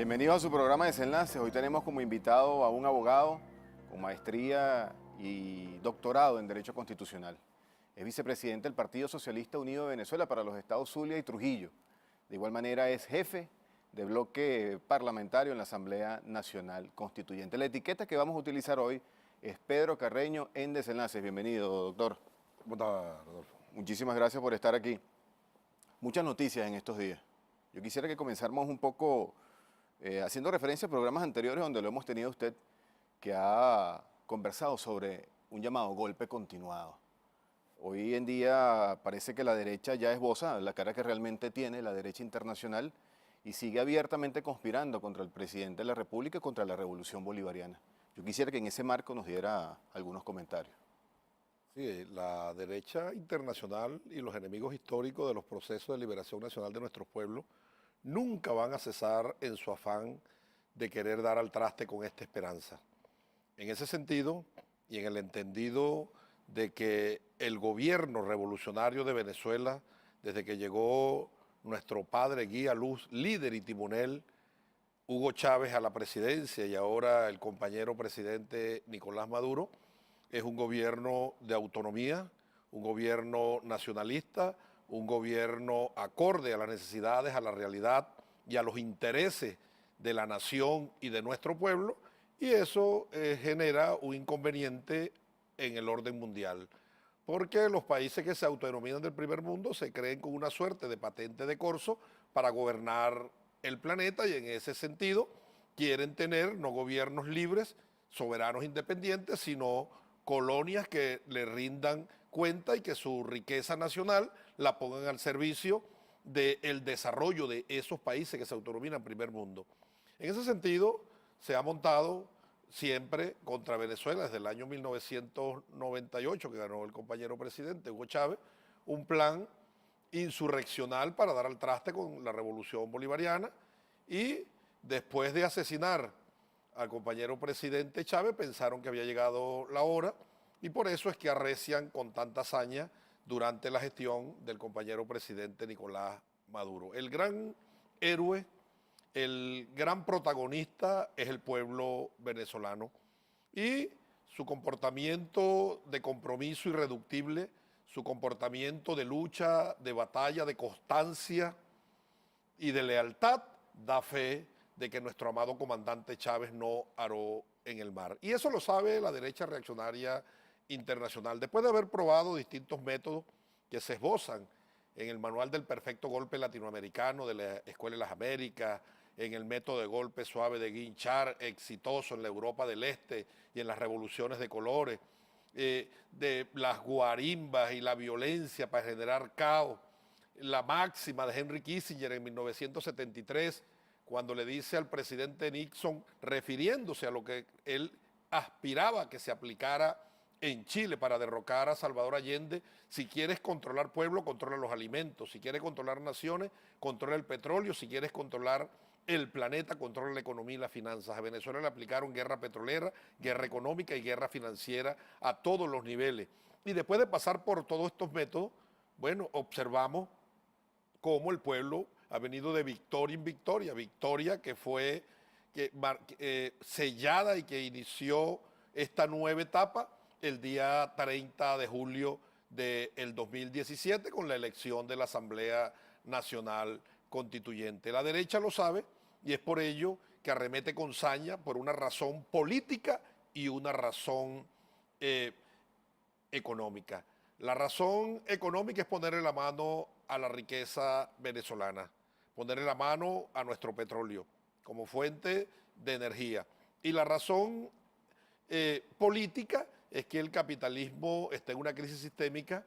Bienvenidos a su programa Desenlaces. Hoy tenemos como invitado a un abogado con maestría y doctorado en Derecho Constitucional. Es vicepresidente del Partido Socialista Unido de Venezuela para los estados Zulia y Trujillo. De igual manera es jefe de bloque parlamentario en la Asamblea Nacional Constituyente. La etiqueta que vamos a utilizar hoy es Pedro Carreño en Desenlaces. Bienvenido, doctor. ¿Cómo está, Rodolfo? Muchísimas gracias por estar aquí. Muchas noticias en estos días. Yo quisiera que comenzáramos un poco haciendo referencia a programas anteriores donde lo hemos tenido a usted, que ha conversado sobre un llamado golpe continuado. Hoy en día parece que la derecha ya esboza la cara que realmente tiene la derecha internacional y sigue abiertamente conspirando contra el presidente de la República y contra la revolución bolivariana. Yo quisiera que en ese marco nos diera algunos comentarios. Sí, la derecha internacional y los enemigos históricos de los procesos de liberación nacional de nuestros pueblos nunca van a cesar en su afán de querer dar al traste con esta esperanza. En ese sentido, y en el entendido de que el gobierno revolucionario de Venezuela, desde que llegó nuestro padre guía luz, líder y timonel, Hugo Chávez a la presidencia y ahora el compañero presidente Nicolás Maduro, es un gobierno de autonomía, un gobierno nacionalista, un gobierno acorde a las necesidades, a la realidad y a los intereses de la nación y de nuestro pueblo, y eso genera un inconveniente en el orden mundial, porque los países que se autodenominan del primer mundo se creen con una suerte de patente de corso para gobernar el planeta y en ese sentido quieren tener no gobiernos libres, soberanos independientes, sino colonias que le rindan cuenta y que su riqueza nacional la pongan al servicio del desarrollo de esos países que se autodenominan primer mundo. En ese sentido, se ha montado siempre contra Venezuela desde el año 1998, que ganó el compañero presidente Hugo Chávez, un plan insurreccional para dar al traste con la revolución bolivariana, y después de asesinar al compañero presidente Chávez pensaron que había llegado la hora y por eso es que arrecian con tanta hazaña durante la gestión del compañero presidente Nicolás Maduro. El gran héroe, el gran protagonista es el pueblo venezolano y su comportamiento de compromiso irreductible, su comportamiento de lucha, de batalla, de constancia y de lealtad da fe de que nuestro amado comandante Chávez no aró en el mar. Y eso lo sabe la derecha reaccionaria internacional. Después de haber probado distintos métodos que se esbozan en el manual del perfecto golpe latinoamericano de la Escuela de las Américas, en el método de golpe suave de Guinchard, exitoso en la Europa del Este y en las revoluciones de colores, de las guarimbas y la violencia para generar caos, la máxima de Henry Kissinger en 1973, cuando le dice al presidente Nixon, refiriéndose a lo que él aspiraba que se aplicara en Chile para derrocar a Salvador Allende: si quieres controlar pueblo, controla los alimentos; si quieres controlar naciones, controla el petróleo; si quieres controlar el planeta, controla la economía y las finanzas. A Venezuela le aplicaron guerra petrolera, guerra económica y guerra financiera a todos los niveles. Y después de pasar por todos estos métodos, bueno, observamos cómo el pueblo ha venido de victoria en victoria, victoria que fue sellada y que inició esta nueva etapa el día 30 de julio del 2017 con la elección de la Asamblea Nacional Constituyente. La derecha lo sabe y es por ello que arremete con saña por una razón política y una razón económica. La razón económica es ponerle la mano a la riqueza venezolana, ponerle la mano a nuestro petróleo como fuente de energía. Y la razón política es que el capitalismo está en una crisis sistémica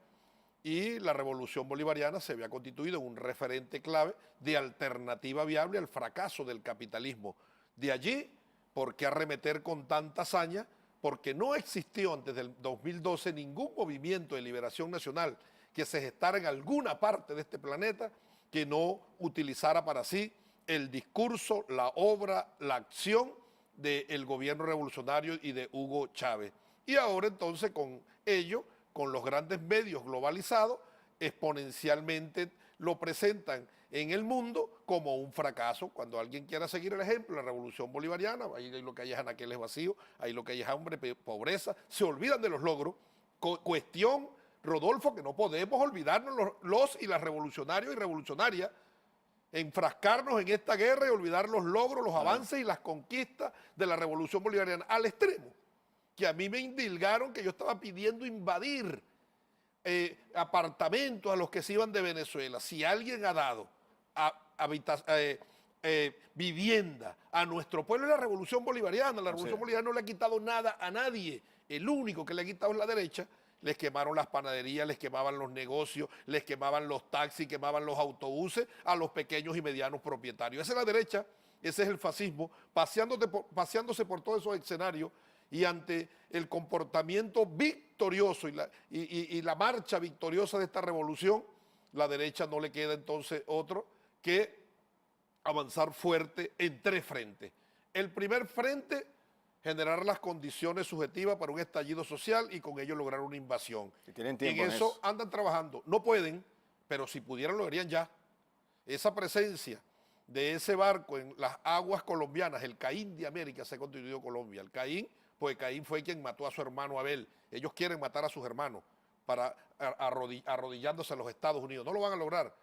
y la revolución bolivariana se había constituido en un referente clave de alternativa viable al fracaso del capitalismo. De allí, ¿por qué arremeter con tanta hazaña? Porque no existió antes del 2012 ningún movimiento de liberación nacional que se gestara en alguna parte de este planeta que no utilizara para sí el discurso, la obra, la acción del gobierno revolucionario y de Hugo Chávez. Y ahora entonces con ello, con los grandes medios globalizados, exponencialmente lo presentan en el mundo como un fracaso. Cuando alguien quiera seguir el ejemplo, la revolución bolivariana, ahí lo que hay es anaqueles vacíos, ahí lo que hay es hambre, pobreza, se olvidan de los logros. Cuestión, Rodolfo, que no podemos olvidarnos los y las revolucionarios y revolucionarias, enfrascarnos en esta guerra y olvidar los logros, los avances y las conquistas de la revolución bolivariana, al extremo que a mí me indilgaron que yo estaba pidiendo invadir apartamentos a los que se iban de Venezuela. Si alguien ha dado vivienda a nuestro pueblo, es la revolución bolivariana. La revolución bolivariana no le ha quitado nada a nadie. El único que le ha quitado es la derecha. Les quemaron las panaderías, les quemaban los negocios, les quemaban los taxis, quemaban los autobuses a los pequeños y medianos propietarios. Esa es la derecha, ese es el fascismo, paseándose por todos esos escenarios, y ante el comportamiento victorioso y la marcha victoriosa de esta revolución, la derecha no le queda entonces otro que avanzar fuerte en 3 frentes. El primer frente, generar las condiciones subjetivas para un estallido social y con ello lograr una invasión. Tienen tiempo en eso andan trabajando. No pueden, pero si pudieran lo harían ya. Esa presencia de ese barco en las aguas colombianas, el Caín de América, se ha constituido Colombia. El Caín, pues Caín fue quien mató a su hermano Abel. Ellos quieren matar a sus hermanos para arrodillándose a los Estados Unidos. No lo van a lograr.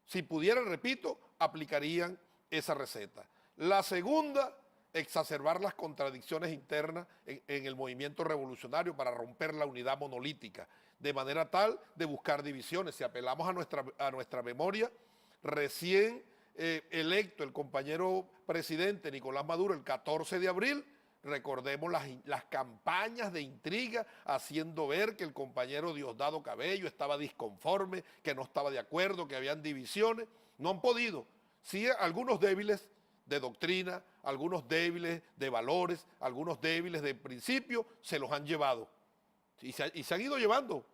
Si pudieran, repito, aplicarían esa receta. La segunda, exacerbar las contradicciones internas en el movimiento revolucionario para romper la unidad monolítica, de manera tal de buscar divisiones. Si apelamos a nuestra memoria, recién electo el compañero presidente Nicolás Maduro el 14 de abril, recordemos las campañas de intriga haciendo ver que el compañero Diosdado Cabello estaba disconforme, que no estaba de acuerdo, que habían divisiones. No han podido. Sí, algunos débiles de doctrina, algunos débiles de valores, algunos débiles de principio, se los han llevado. Y se han ido llevando,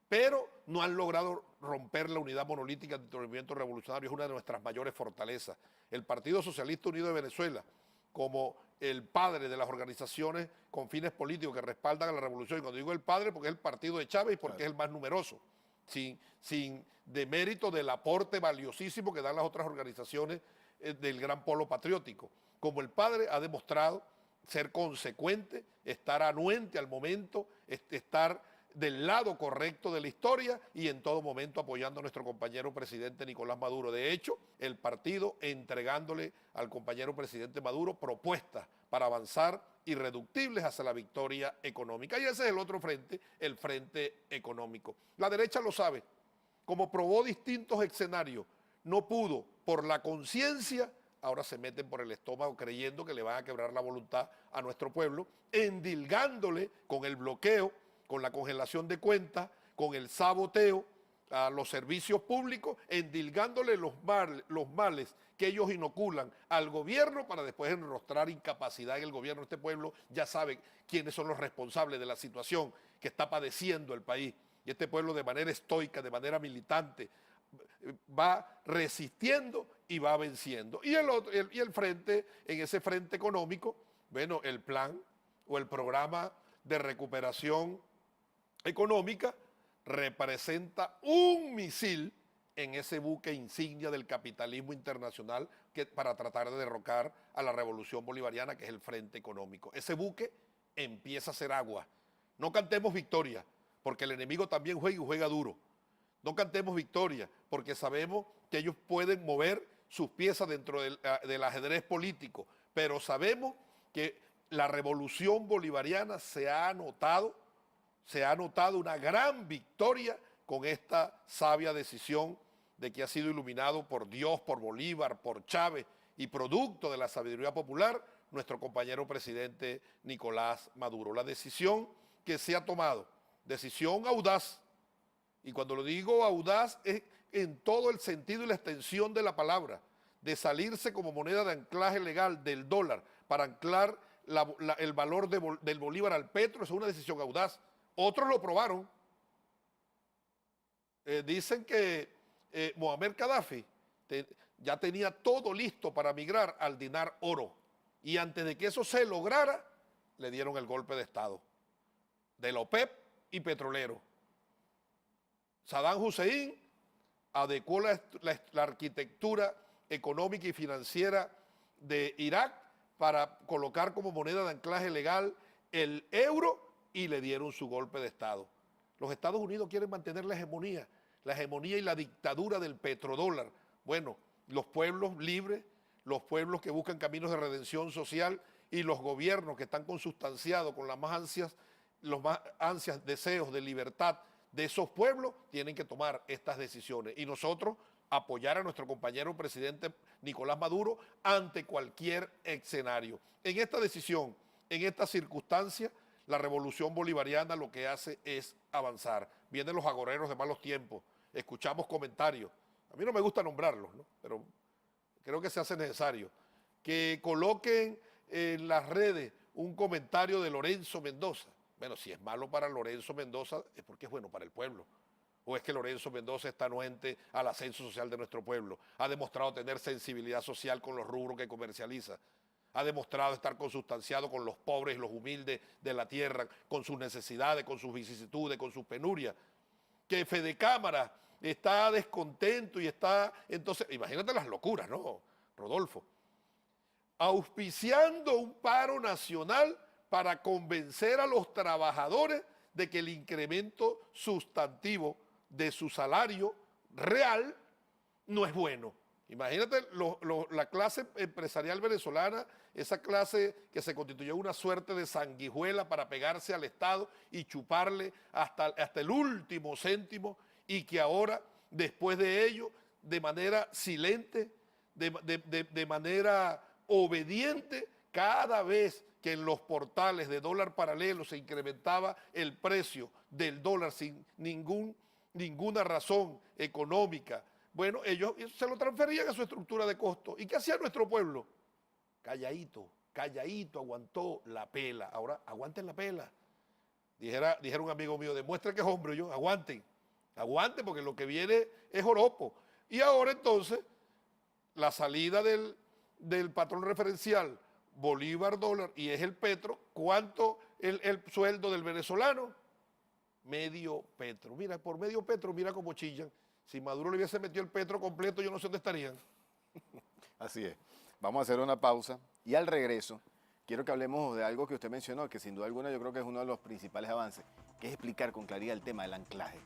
pero no han logrado romper la unidad monolítica del movimiento revolucionario. Es una de nuestras mayores fortalezas. El Partido Socialista Unido de Venezuela, como el padre de las organizaciones con fines políticos que respaldan a la revolución, y cuando digo el padre, porque es el partido de Chávez y porque es el más numeroso, sin demérito del aporte valiosísimo que dan las otras organizaciones del gran polo patriótico. Como el padre ha demostrado ser consecuente, estar anuente al momento, estar del lado correcto de la historia y en todo momento apoyando a nuestro compañero presidente Nicolás Maduro. De hecho, el partido entregándole al compañero presidente Maduro propuestas para avanzar irreductibles hacia la victoria económica. Y ese es el otro frente, el frente económico. La derecha lo sabe. Como probó distintos escenarios, no pudo por la conciencia, ahora se meten por el estómago creyendo que le van a quebrar la voluntad a nuestro pueblo, endilgándole con el bloqueo, con la congelación de cuentas, con el saboteo a los servicios públicos, endilgándole los males que ellos inoculan al gobierno para después enrostrar incapacidad en el gobierno. Este pueblo ya sabe quiénes son los responsables de la situación que está padeciendo el país. Y este pueblo de manera estoica, de manera militante, va resistiendo y va venciendo. Y el frente, en ese frente económico, bueno, el plan o el programa de recuperación económica representa un misil en ese buque insignia del capitalismo internacional para tratar de derrocar a la revolución bolivariana, que es el frente económico. Ese buque empieza a hacer agua. No cantemos victoria, porque el enemigo también juega y juega duro. No cantemos victoria, porque sabemos que ellos pueden mover sus piezas dentro del ajedrez político, pero sabemos que la revolución bolivariana se ha anotado una gran victoria con esta sabia decisión de que ha sido iluminado por Dios, por Bolívar, por Chávez y producto de la sabiduría popular, nuestro compañero presidente Nicolás Maduro. La decisión que se ha tomado, decisión audaz, y cuando lo digo audaz es en todo el sentido y la extensión de la palabra, de salirse como moneda de anclaje legal del dólar para anclar el valor del bolívar al petro, es una decisión audaz. Otros lo probaron. Dicen que Muammar Gaddafi ya tenía todo listo para migrar al dinar oro. Y antes de que eso se lograra, le dieron el golpe de Estado. De la OPEP y petrolero. Saddam Hussein adecuó la arquitectura económica y financiera de Irak para colocar como moneda de anclaje legal el euro y le dieron su golpe de Estado. Los Estados Unidos quieren mantener la hegemonía y la dictadura del petrodólar. Bueno, los pueblos libres, los pueblos que buscan caminos de redención social y los gobiernos que están consustanciados con los más ansias deseos de libertad de esos pueblos, tienen que tomar estas decisiones. Y nosotros apoyar a nuestro compañero presidente Nicolás Maduro ante cualquier escenario. En esta decisión, en esta circunstancia, la revolución bolivariana lo que hace es avanzar. Vienen los agoreros de malos tiempos, escuchamos comentarios. A mí no me gusta nombrarlos, ¿no? Pero creo que se hace necesario. Que coloquen en las redes un comentario de Lorenzo Mendoza. Bueno, si es malo para Lorenzo Mendoza, es porque es bueno para el pueblo. ¿O es que Lorenzo Mendoza está anuente al ascenso social de nuestro pueblo? Ha demostrado tener sensibilidad social con los rubros que comercializa. Ha demostrado estar consustanciado con los pobres y los humildes de la tierra, con sus necesidades, con sus vicisitudes, con sus penurias. Que Fede Cámara está descontento y está... Entonces, imagínate las locuras, ¿no, Rodolfo? Auspiciando un paro nacional para convencer a los trabajadores de que el incremento sustantivo de su salario real no es bueno. Imagínate la clase empresarial venezolana, esa clase que se constituyó una suerte de sanguijuela para pegarse al Estado y chuparle hasta el último céntimo, y que ahora, después de ello, de manera silente, de manera obediente, cada vez que en los portales de dólar paralelo se incrementaba el precio del dólar sin ninguna razón económica, bueno, ellos se lo transferían a su estructura de costo. ¿Y qué hacía nuestro pueblo? Calladito, aguantó la pela. Ahora, aguanten la pela. Dijera un amigo mío, demuestra que es hombre. Yo, aguanten, porque lo que viene es joropo. Y ahora entonces, la salida del patrón referencial Bolívar-dólar y es el petro. ¿Cuánto el sueldo del venezolano? Medio petro. Mira, por medio petro, mira cómo chillan. Si Maduro le hubiese metido el petro completo, yo no sé dónde estarían. Así es. Vamos a hacer una pausa y al regreso quiero que hablemos de algo que usted mencionó, que sin duda alguna yo creo que es uno de los principales avances, que es explicar con claridad el tema del anclaje.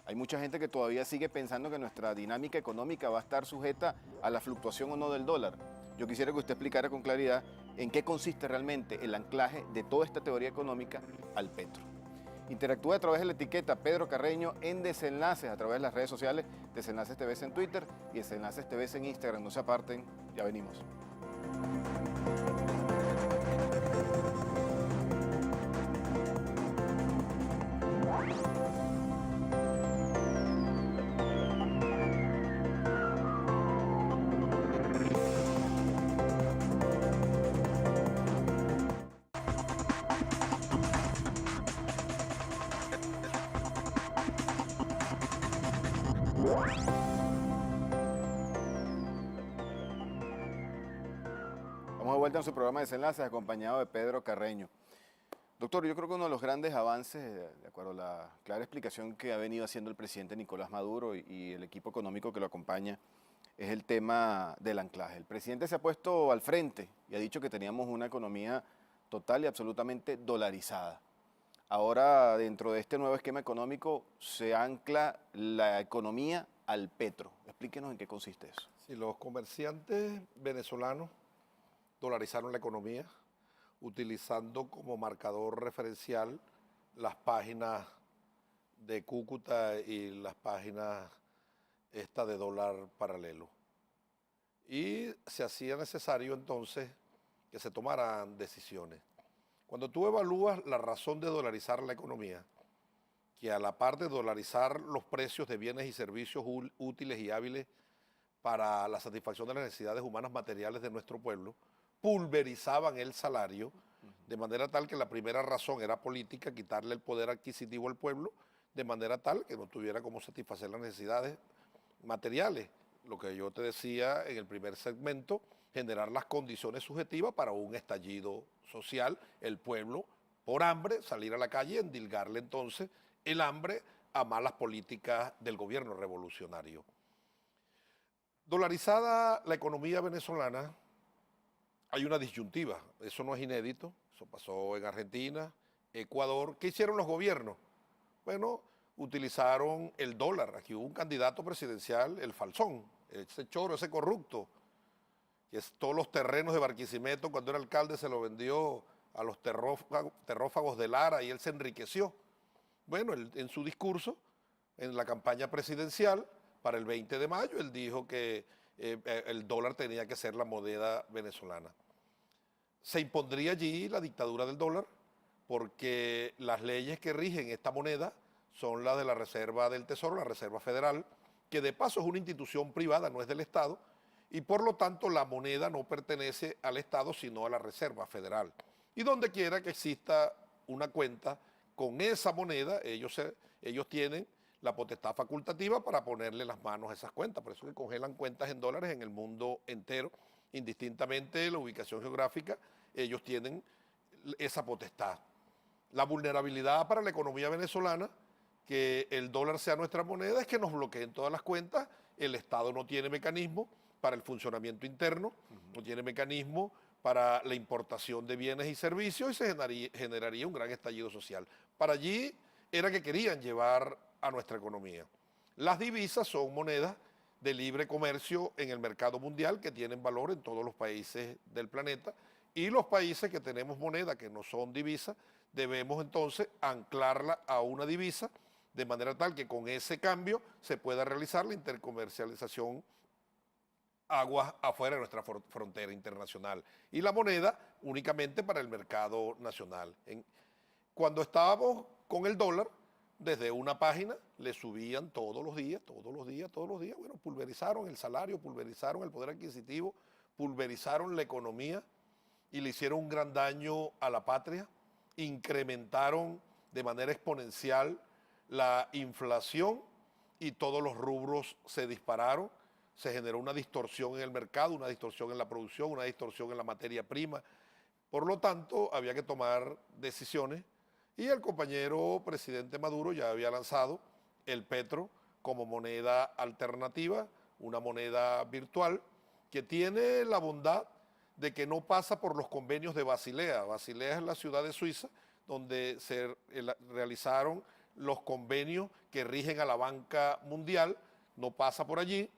Hay mucha gente que todavía sigue pensando que nuestra dinámica económica va a estar sujeta a la fluctuación o no del dólar. Yo quisiera que usted explicara con claridad en qué consiste realmente el anclaje de toda esta teoría económica al petro. Interactúa a través de la etiqueta Pedro Carreño en Desenlaces, a través de las redes sociales, Desenlaces TV en Twitter y Desenlaces TV en Instagram. No se aparten, ya venimos. Estamos de vuelta en su programa de Desenlaces, acompañado de Pedro Carreño. Doctor, yo creo que uno de los grandes avances, de acuerdo a la clara explicación que ha venido haciendo el presidente Nicolás Maduro y el equipo económico que lo acompaña, es el tema del anclaje. El presidente se ha puesto al frente y ha dicho que teníamos una economía total y absolutamente dolarizada. Ahora, dentro de este nuevo esquema económico, se ancla la economía al petro. Explíquenos en qué consiste eso. Si los comerciantes venezolanos dolarizaron la economía, utilizando como marcador referencial las páginas de Cúcuta y las páginas de dólar paralelo. Y se hacía necesario entonces que se tomaran decisiones. Cuando tú evalúas la razón de dolarizar la economía, que a la par de dolarizar los precios de bienes y servicios útiles y hábiles para la satisfacción de las necesidades humanas materiales de nuestro pueblo, pulverizaban el salario, de manera tal que la primera razón era política, quitarle el poder adquisitivo al pueblo, de manera tal que no tuviera cómo satisfacer las necesidades materiales. Lo que yo te decía en el primer segmento, generar las condiciones subjetivas para un estallido social, el pueblo, por hambre, salir a la calle y endilgarle entonces el hambre a malas políticas del gobierno revolucionario. Dolarizada la economía venezolana, hay una disyuntiva, eso no es inédito, eso pasó en Argentina, Ecuador. ¿Qué hicieron los gobiernos? Bueno, utilizaron el dólar. Aquí hubo un candidato presidencial, el Falzón, ese choro, ese corrupto, que es todos los terrenos de Barquisimeto, cuando era alcalde se lo vendió a los terrófagos de Lara y él se enriqueció. Bueno, en su discurso, en la campaña presidencial, para el 20 de mayo, él dijo que el dólar tenía que ser la moneda venezolana. Se impondría allí la dictadura del dólar, porque las leyes que rigen esta moneda son las de la Reserva del Tesoro, la Reserva Federal, que de paso es una institución privada, no es del Estado, y por lo tanto la moneda no pertenece al Estado, sino a la Reserva Federal. Y donde quiera que exista una cuenta con esa moneda, ellos tienen la potestad facultativa para ponerle las manos a esas cuentas. Por eso que congelan cuentas en dólares en el mundo entero, indistintamente de la ubicación geográfica, ellos tienen esa potestad. La vulnerabilidad para la economía venezolana, que el dólar sea nuestra moneda, es que nos bloqueen todas las cuentas, el Estado no tiene mecanismo para el funcionamiento interno, no tiene mecanismo para la importación de bienes y servicios y se generaría un gran estallido social. Para allí era que querían llevar a nuestra economía. Las divisas son monedas de libre comercio en el mercado mundial que tienen valor en todos los países del planeta y los países que tenemos moneda que no son divisas debemos entonces anclarla a una divisa de manera tal que con ese cambio se pueda realizar la intercomercialización aguas afuera de nuestra frontera internacional y la moneda únicamente para el mercado nacional. Cuando estábamos con el dólar, desde una página le subían todos los días, bueno, pulverizaron el salario, pulverizaron el poder adquisitivo, pulverizaron la economía y le hicieron un gran daño a la patria, incrementaron de manera exponencial la inflación y todos los rubros se dispararon, se generó una distorsión en el mercado, una distorsión en la producción, una distorsión en la materia prima. Por lo tanto, había que tomar decisiones y el compañero presidente Maduro ya había lanzado el petro como moneda alternativa, una moneda virtual que tiene la bondad de que no pasa por los convenios de Basilea. Basilea es la ciudad de Suiza donde se realizaron los convenios que rigen a la banca mundial, no pasa por allí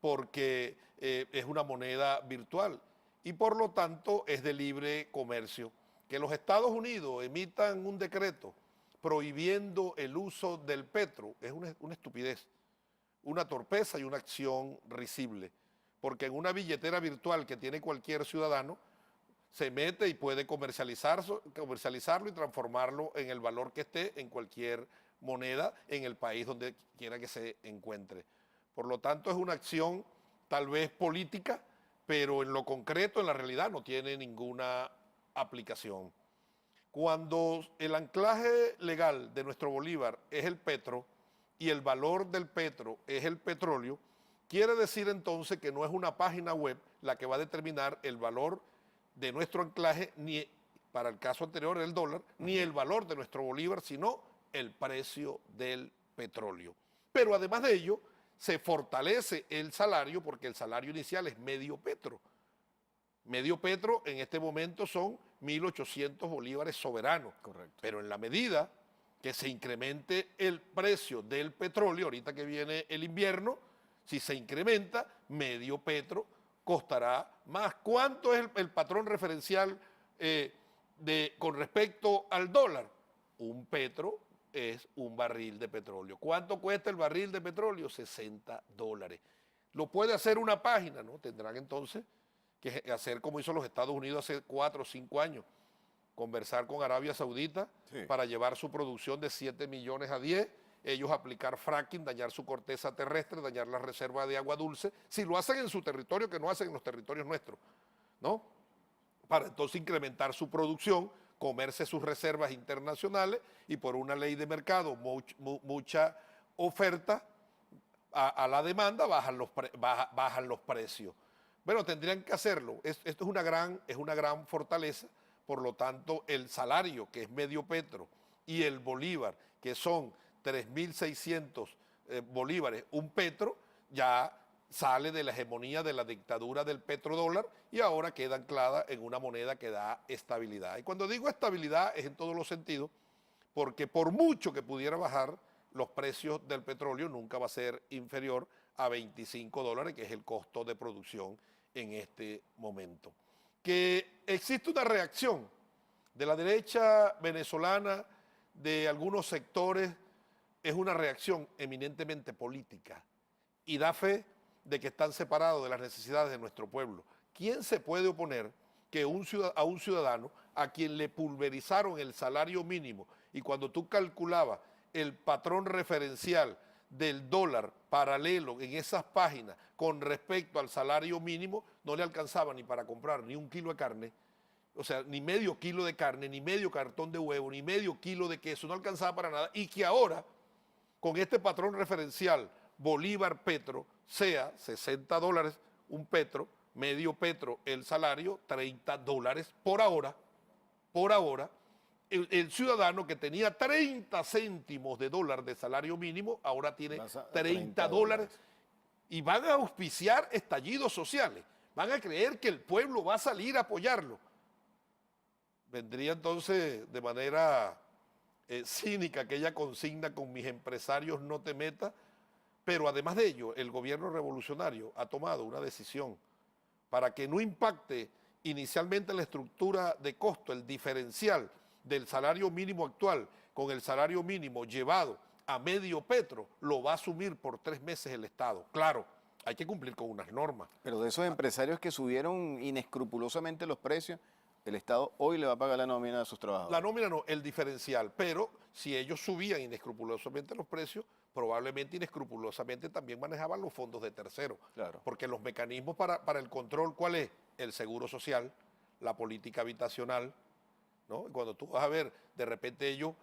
porque es una moneda virtual y por lo tanto es de libre comercio. Que los Estados Unidos emitan un decreto prohibiendo el uso del petro es una estupidez, una torpeza y una acción risible, porque en una billetera virtual que tiene cualquier ciudadano se mete y puede comercializarlo y transformarlo en el valor que esté en cualquier moneda en el país donde quiera que se encuentre. Por lo tanto, es una acción tal vez política, pero en lo concreto, en la realidad, no tiene ninguna aplicación. Cuando el anclaje legal de nuestro bolívar es el petro y el valor del petro es el petróleo, quiere decir entonces que no es una página web la que va a determinar el valor de nuestro anclaje, ni para el caso anterior el dólar, ni el valor de nuestro bolívar, sino el precio del petróleo. Pero además de ello, se fortalece el salario porque el salario inicial es medio petro. Medio petro en este momento son 1.800 bolívares soberanos. Correcto. Pero en la medida que se incremente el precio del petróleo, ahorita que viene el invierno, si se incrementa, medio petro costará más. ¿Cuánto es el patrón referencial con respecto al dólar? Un petro es un barril de petróleo. ¿Cuánto cuesta el barril de petróleo? $60. ¿Lo puede hacer una página? ¿No? Tendrán entonces que hacer como hizo los Estados Unidos hace 4 o 5 años, conversar con Arabia Saudita para llevar su producción de 7 millones a 10, ellos aplicar fracking, dañar su corteza terrestre, dañar la reserva de agua dulce, si lo hacen en su territorio, que no hacen en los territorios nuestros, ¿no? Para entonces incrementar su producción, comerse sus reservas internacionales y por una ley de mercado, mucha oferta a la demanda, bajan los precios. Bueno, tendrían que hacerlo. Esto es una gran fortaleza, por lo tanto, el salario, que es medio petro, y el bolívar, que son 3.600 bolívares un petro, ya sale de la hegemonía de la dictadura del petrodólar y ahora queda anclada en una moneda que da estabilidad. Y cuando digo estabilidad es en todos los sentidos, porque por mucho que pudiera bajar, los precios del petróleo nunca va a ser inferior a $25, que es el costo de producción en este momento. Que existe una reacción de la derecha venezolana, de algunos sectores, es una reacción eminentemente política y da fe de que están separados de las necesidades de nuestro pueblo. ¿Quién se puede oponer que a un ciudadano a quien le pulverizaron el salario mínimo y cuando tú calculabas el patrón referencial del dólar paralelo en esas páginas con respecto al salario mínimo, no le alcanzaba ni para comprar ni un kilo de carne, o sea, ni medio kilo de carne, ni medio cartón de huevo, ni medio kilo de queso, no alcanzaba para nada, y que ahora, con este patrón referencial Bolívar-Petro, sea $60 un petro, medio petro el salario, $30 por ahora, el ciudadano que tenía 30 céntimos de dólar de salario mínimo, ahora tiene $30 y van a auspiciar estallidos sociales, van a creer que el pueblo va a salir a apoyarlo. Vendría entonces de manera cínica aquella consigna: con mis empresarios no te metas, pero además de ello, el gobierno revolucionario ha tomado una decisión para que no impacte inicialmente la estructura de costo, el diferencial del salario mínimo actual con el salario mínimo llevado a medio petro, lo va a asumir por 3 meses el Estado. Claro, hay que cumplir con unas normas. Pero de esos empresarios que subieron inescrupulosamente los precios, el Estado hoy le va a pagar la nómina a sus trabajadores. La nómina no, el diferencial, pero si ellos subían inescrupulosamente los precios, probablemente inescrupulosamente también manejaban los fondos de terceros. Claro. Porque los mecanismos para el control, ¿cuál es? El seguro social, la política habitacional, ¿no? Cuando tú vas a ver, de repente ellos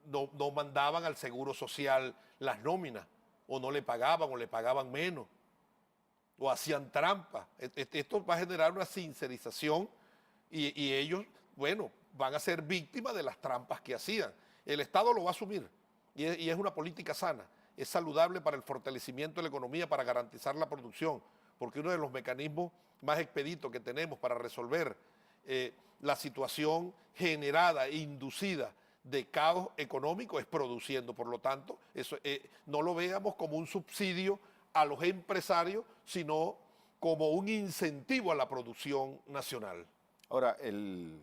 no mandaban al seguro social las nóminas, o no le pagaban, o le pagaban menos, o hacían trampa. Esto va a generar una sincerización y ellos, bueno, van a ser víctimas de las trampas que hacían. El Estado lo va a asumir y es una política sana, es saludable para el fortalecimiento de la economía, para garantizar la producción, porque uno de los mecanismos más expeditos que tenemos para resolver la situación generada e inducida de caos económico es produciendo. Por lo tanto, eso, no lo veamos como un subsidio a los empresarios, sino como un incentivo a la producción nacional. Ahora, el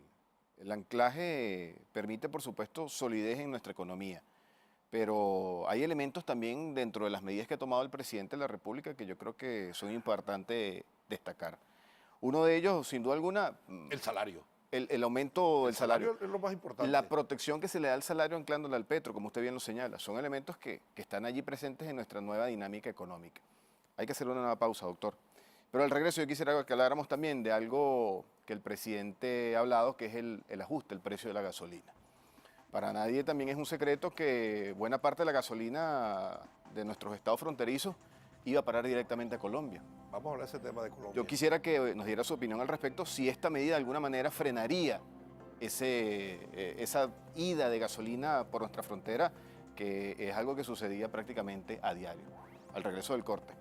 anclaje permite, por supuesto, solidez en nuestra economía, pero hay elementos también dentro de las medidas que ha tomado el presidente de la República que yo creo que son importantes destacar. Uno de ellos, sin duda alguna, el salario. El aumento del salario es lo más importante. La protección que se le da al salario anclándole al petro, como usted bien lo señala, son elementos que están allí presentes en nuestra nueva dinámica económica. Hay que hacer una nueva pausa, doctor. Pero al regreso yo quisiera que habláramos también de algo que el presidente ha hablado, que es el ajuste, el precio de la gasolina. Para nadie también es un secreto que buena parte de la gasolina de nuestros estados fronterizos iba a parar directamente a Colombia. Vamos a hablar de ese tema de Colombia. Yo quisiera que nos diera su opinión al respecto, si esta medida de alguna manera frenaría esa ida de gasolina por nuestra frontera, que es algo que sucedía prácticamente a diario. Al regreso del corte.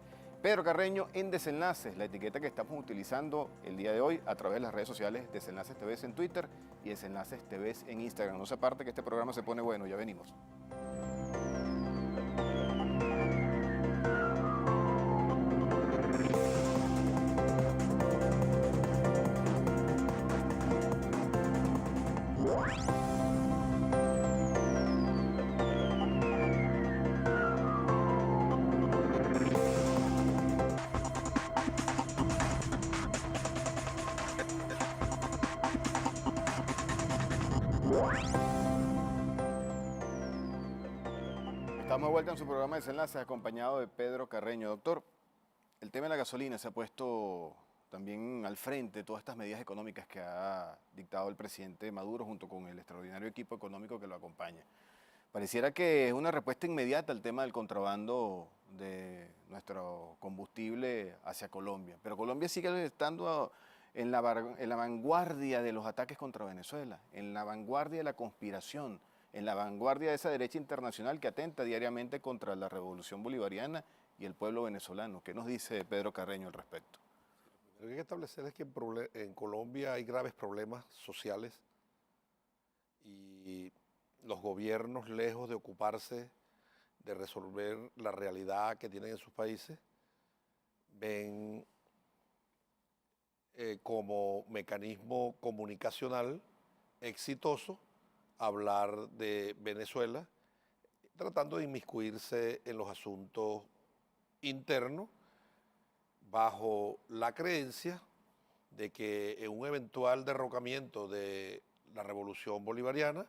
Pedro Carreño en Desenlaces, la etiqueta que estamos utilizando el día de hoy a través de las redes sociales Desenlaces TV en Twitter y Desenlaces TV en Instagram. No se aparte que este programa se pone bueno, ya venimos. Estamos de vuelta en su programa de Desenlaces acompañado de Pedro Carreño. Doctor, el tema de la gasolina se ha puesto también al frente de todas estas medidas económicas que ha dictado el presidente Maduro junto con el extraordinario equipo económico que lo acompaña. Pareciera que es una respuesta inmediata al tema del contrabando de nuestro combustible hacia Colombia, pero Colombia sigue estando en la vanguardia de los ataques contra Venezuela, en la vanguardia de la conspiración, en la vanguardia de esa derecha internacional que atenta diariamente contra la revolución bolivariana y el pueblo venezolano. ¿Qué nos dice Pedro Carreño al respecto? Lo que hay que establecer es que en Colombia hay graves problemas sociales y los gobiernos, lejos de ocuparse de resolver la realidad que tienen en sus países, ven como mecanismo comunicacional exitoso hablar de Venezuela, tratando de inmiscuirse en los asuntos internos bajo la creencia de que en un eventual derrocamiento de la revolución bolivariana,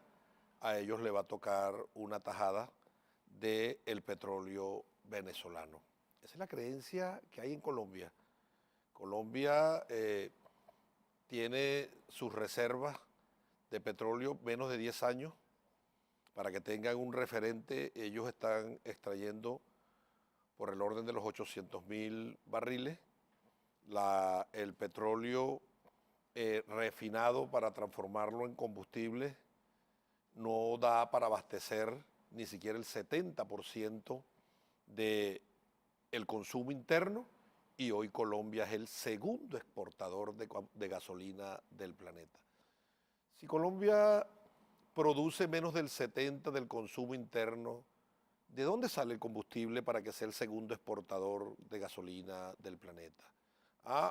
a ellos le va a tocar una tajada del petróleo venezolano. Esa es la creencia que hay en Colombia. Colombia tiene sus reservas de petróleo menos de 10 años. Para que tengan un referente, ellos están extrayendo por el orden de los 800.000 barriles. El petróleo refinado para transformarlo en combustible no da para abastecer ni siquiera el 70% del consumo interno, y hoy Colombia es el segundo exportador de gasolina del planeta. Si Colombia produce menos del 70% del consumo interno, ¿de dónde sale el combustible para que sea el segundo exportador de gasolina del planeta?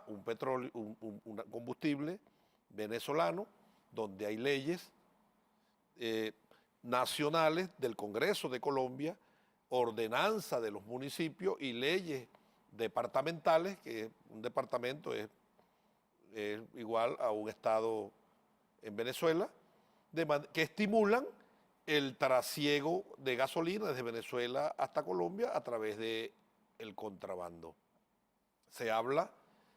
Un petróleo, un combustible venezolano, donde hay leyes nacionales del Congreso de Colombia, ordenanza de los municipios y leyes departamentales, que un departamento es igual a un estado en Venezuela, que estimulan el trasiego de gasolina desde Venezuela hasta Colombia a través del contrabando. Se habla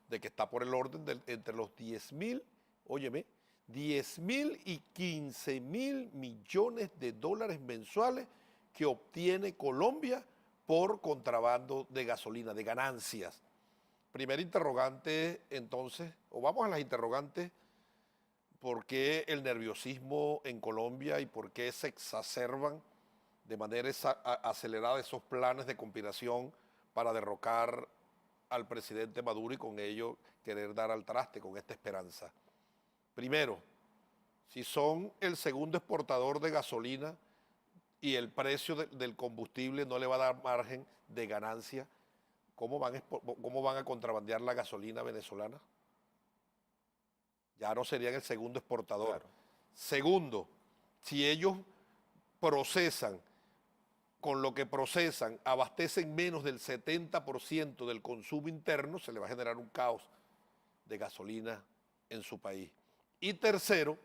de que está por el orden entre los 10.000, óyeme, 10.000 y 15.000 millones de dólares mensuales que obtiene Colombia por contrabando de gasolina, de ganancias. Primer interrogante, entonces, o vamos a las interrogantes: ¿por qué el nerviosismo en Colombia y por qué se exacerban de manera acelerada esos planes de conspiración para derrocar al presidente Maduro y con ello querer dar al traste con esta esperanza? Primero, si son el segundo exportador de gasolina y el precio del combustible no le va a dar margen de ganancia, ¿cómo van a contrabandear la gasolina venezolana? Ya no serían el segundo exportador. Claro. Segundo, si ellos procesan, con lo que procesan, abastecen menos del 70% del consumo interno, se le va a generar un caos de gasolina en su país. Y tercero,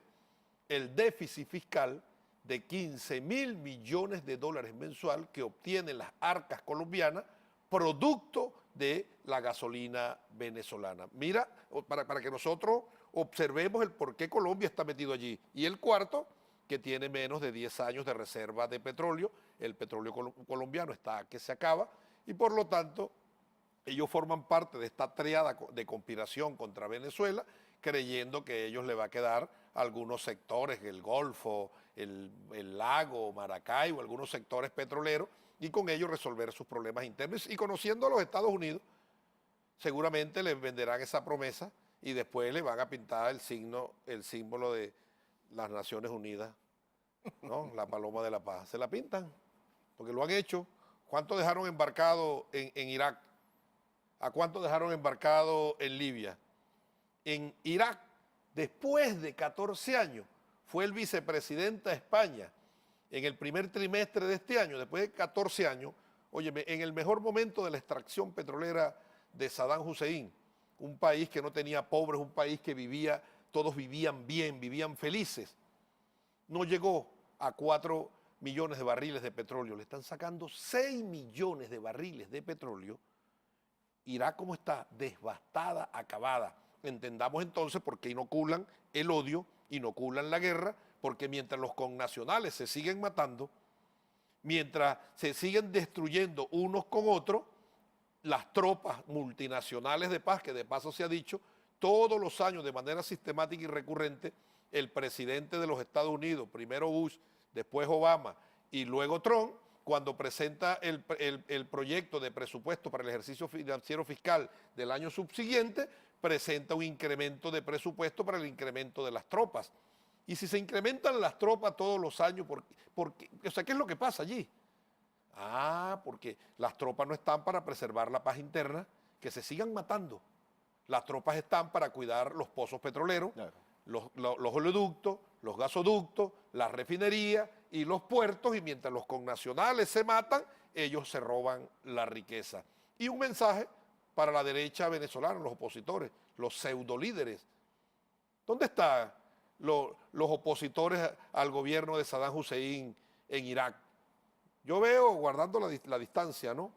el déficit fiscal de 15.000 millones de dólares mensual que obtienen las arcas colombianas producto de la gasolina venezolana. Mira, para que nosotros observemos el por qué Colombia está metido allí. Y el cuarto, que tiene menos de 10 años de reserva de petróleo. El petróleo colombiano está que se acaba y por lo tanto ellos forman parte de esta triada de conspiración contra Venezuela, creyendo que a ellos le va a quedar algunos sectores, el Golfo, el lago, Maracaibo, algunos sectores petroleros, y con ellos resolver sus problemas internos. Y conociendo a los Estados Unidos, seguramente les venderán esa promesa y después le van a pintar el símbolo de las Naciones Unidas, ¿no? La paloma de la paz. Se la pintan, porque lo han hecho. ¿Cuánto dejaron embarcado en Irak? ¿A cuánto dejaron embarcado en Libia? En Irak, después de 14 años, fue el vicepresidente de España en el primer trimestre de este año, después de 14 años, óyeme, en el mejor momento de la extracción petrolera de Saddam Hussein, un país que no tenía pobres, un país que vivía, todos vivían bien, vivían felices, no llegó a 4 millones de barriles de petróleo, le están sacando 6 millones de barriles de petróleo. Irak, ¿cómo está? Devastada, acabada. Entendamos entonces por qué inoculan el odio, inoculan la guerra, porque mientras los connacionales se siguen matando, mientras se siguen destruyendo unos con otros, las tropas multinacionales de paz, que de paso se ha dicho, todos los años de manera sistemática y recurrente, el presidente de los Estados Unidos, primero Bush, después Obama y luego Trump, cuando presenta el proyecto de presupuesto para el ejercicio financiero fiscal del año subsiguiente, presenta un incremento de presupuesto para el incremento de las tropas. Y si se incrementan las tropas todos los años, o sea, ¿qué es lo que pasa allí? Porque las tropas no están para preservar la paz interna, que se sigan matando. Las tropas están para cuidar los pozos petroleros, Claro. los oleoductos, los gasoductos, las refinerías y los puertos, y mientras los connacionales se matan, ellos se roban la riqueza. Y un mensaje para la derecha venezolana, los opositores, los pseudolíderes. ¿Dónde están los opositores al gobierno de Saddam Hussein en Irak? Yo veo, guardando la distancia, ¿no?,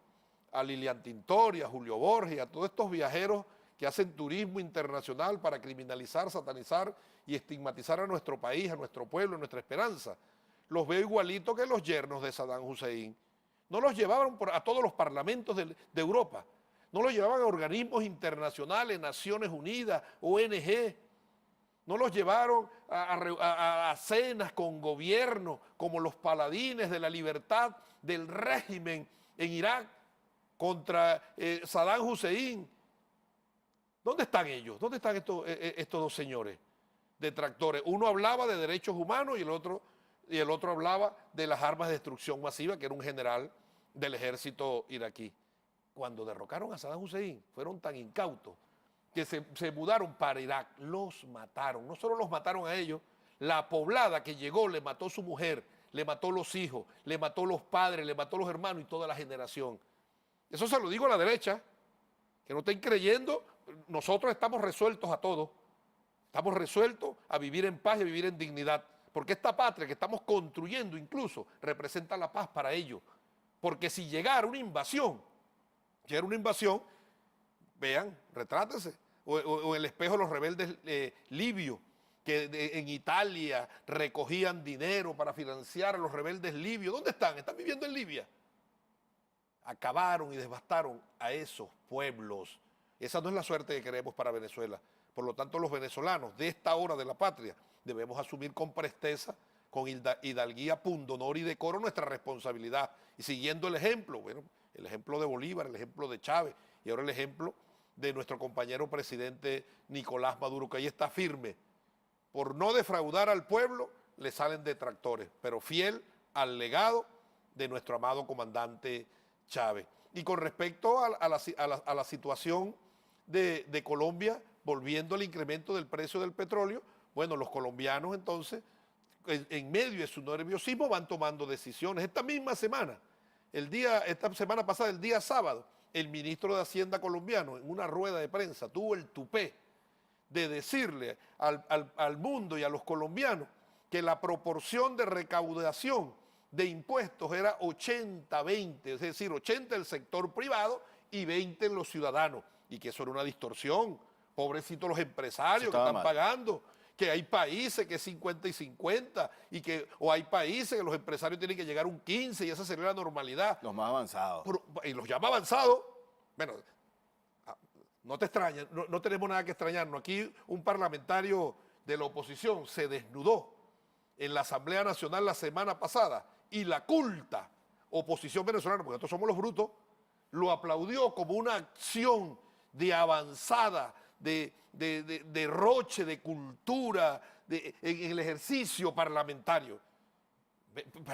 a Lilian Tintori, a Julio Borges, a todos estos viajeros que hacen turismo internacional para criminalizar, satanizar y estigmatizar a nuestro país, a nuestro pueblo, a nuestra esperanza. Los veo igualito que los yernos de Saddam Hussein. No los llevaban a todos los parlamentos de Europa, no los llevaban a organismos internacionales, Naciones Unidas, ONG, no los llevaron a cenas con gobierno como los paladines de la libertad del régimen en Irak contra Saddam Hussein. ¿Dónde están ellos? ¿Dónde están estos dos señores detractores? Uno hablaba de derechos humanos y el otro hablaba de las armas de destrucción masiva, que era un general del ejército iraquí. Cuando derrocaron a Saddam Hussein, fueron tan incautos que se mudaron para Irak. Los mataron. No solo los mataron a ellos, la poblada que llegó le mató a su mujer, le mató los hijos, le mató los padres, le mató los hermanos y toda la generación. Eso se lo digo a la derecha, que no estén creyendo. Nosotros estamos resueltos a todo. Estamos resueltos a vivir en paz y a vivir en dignidad. Porque esta patria que estamos construyendo incluso representa la paz para ellos. Porque si llegara una invasión, vean, retrátense. O el espejo de los rebeldes libios, que en Italia recogían dinero para financiar a los rebeldes libios. ¿Dónde están? Están viviendo en Libia. Acabaron y devastaron a esos pueblos. Esa no es la suerte que queremos para Venezuela. Por lo tanto, los venezolanos de esta hora de la patria debemos asumir con presteza, con hidalguía, pundonor y decoro nuestra responsabilidad. Y siguiendo el ejemplo, bueno, el ejemplo de Bolívar, el ejemplo de Chávez y ahora el ejemplo de nuestro compañero presidente Nicolás Maduro, que ahí está firme. Por no defraudar al pueblo, le salen detractores, pero fiel al legado de nuestro amado comandante Chávez. Y con respecto a la situación de Colombia, volviendo al incremento del precio del petróleo, bueno, los colombianos entonces, en medio de su nerviosismo, van tomando decisiones. Esta semana pasada, el día sábado, el ministro de Hacienda colombiano, en una rueda de prensa, tuvo el tupé de decirle al mundo y a los colombianos que la proporción de recaudación de impuestos era 80-20, es decir, 80 el sector privado y 20 en los ciudadanos, y que eso era una distorsión. Pobrecitos los empresarios que están pagando, que hay países que es 50 y 50, o hay países que los empresarios tienen que llegar a un 15 y esa sería la normalidad. Los más avanzados. Y los llama avanzados. Bueno, no te extrañes, no tenemos nada que extrañarnos. Aquí un parlamentario de la oposición se desnudó en la Asamblea Nacional la semana pasada y la culta oposición venezolana, porque nosotros somos los brutos, lo aplaudió como una acción de avanzada, de derroche de cultura en el ejercicio parlamentario.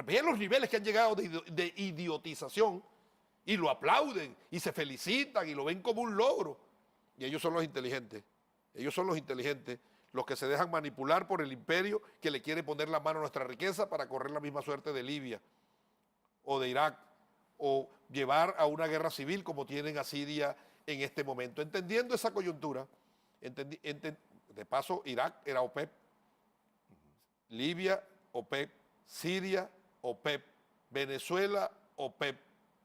Vean los niveles que han llegado de idiotización y lo aplauden y se felicitan y lo ven como un logro. Y ellos son los inteligentes. Ellos son los inteligentes, los que se dejan manipular por el imperio que le quiere poner la mano a nuestra riqueza para correr la misma suerte de Libia o de Irak o llevar a una guerra civil como tienen a Siria en este momento. Entendiendo esa coyuntura, de paso, Irak era OPEP, Libia, OPEP, Siria, OPEP, Venezuela, OPEP,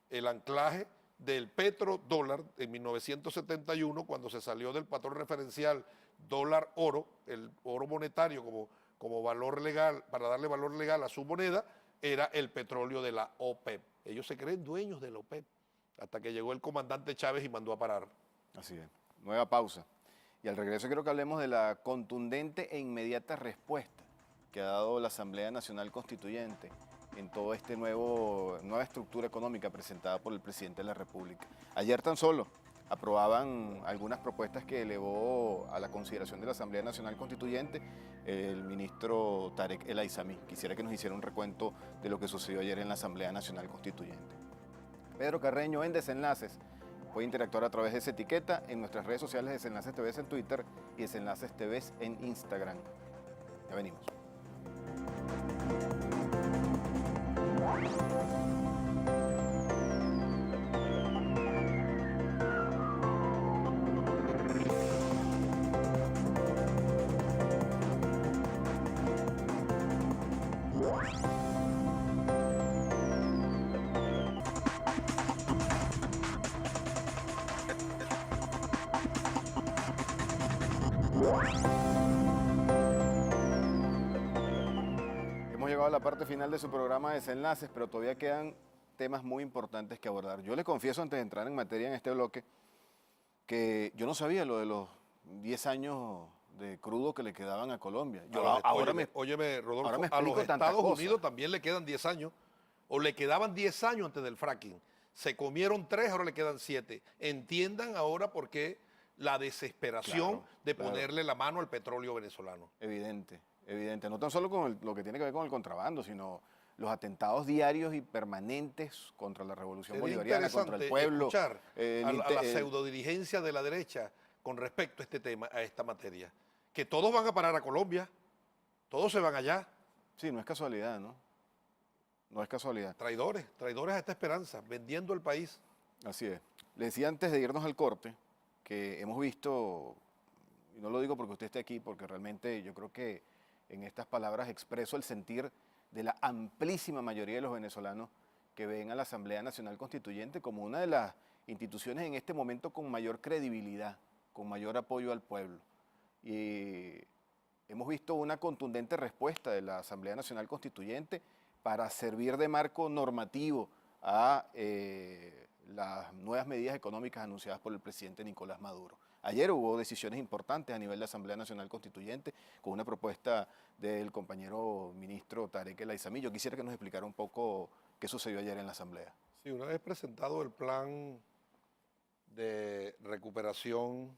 el anclaje del petrodólar en 1971, cuando se salió del patrón referencial dólar-oro, el oro monetario como valor legal, para darle valor legal a su moneda, era el petróleo de la OPEP. Ellos se creen dueños de la OPEP, hasta que llegó el comandante Chávez y mandó a parar. Así es. Nueva pausa. Y al regreso quiero que hablemos de la contundente e inmediata respuesta que ha dado la Asamblea Nacional Constituyente en toda esta nueva estructura económica presentada por el presidente de la República. Ayer tan solo aprobaban algunas propuestas que elevó a la consideración de la Asamblea Nacional Constituyente el ministro Tarek El Aissami. Quisiera que nos hiciera un recuento de lo que sucedió ayer en la Asamblea Nacional Constituyente. Pedro Carreño en Desenlaces puede interactuar a través de esa etiqueta en nuestras redes sociales Desenlaces TV en Twitter y Desenlaces TV en Instagram. Ya venimos. Hemos llegado a la parte final de su programa de Desenlaces, pero todavía quedan temas muy importantes que abordar. Yo le confieso, antes de entrar en materia en este bloque, que yo no sabía lo de los 10 años de crudo que le quedaban a Colombia. Óyeme, Rodolfo, ahora me a los explico tantas Estados cosas. Unidos también le quedan 10 años, o le quedaban 10 años antes del fracking. Se comieron 3, ahora le quedan 7. Entiendan ahora por qué la desesperación de ponerle la mano al petróleo venezolano. Evidente, evidente. No tan solo con lo que tiene que ver con el contrabando, sino los atentados diarios y permanentes contra la revolución Sería bolivariana, contra el interesante pueblo. escuchar a la pseudodirigencia de la derecha con respecto a este tema, a esta materia. Que todos van a parar a Colombia, todos se van allá. Sí, no es casualidad, ¿no? No es casualidad. Traidores a esta esperanza, vendiendo el país. Así es. Le decía antes de irnos al corte que hemos visto, y no lo digo porque usted esté aquí, porque realmente yo creo que en estas palabras expreso el sentir de la amplísima mayoría de los venezolanos que ven a la Asamblea Nacional Constituyente como una de las instituciones en este momento con mayor credibilidad, con mayor apoyo al pueblo. Y hemos visto una contundente respuesta de la Asamblea Nacional Constituyente para servir de marco normativo a las nuevas medidas económicas anunciadas por el presidente Nicolás Maduro. Ayer hubo decisiones importantes a nivel de Asamblea Nacional Constituyente con una propuesta del compañero ministro Tarek El Aissami. Yo quisiera que nos explicara un poco qué sucedió ayer en la Asamblea. Sí, una vez presentado el plan de recuperación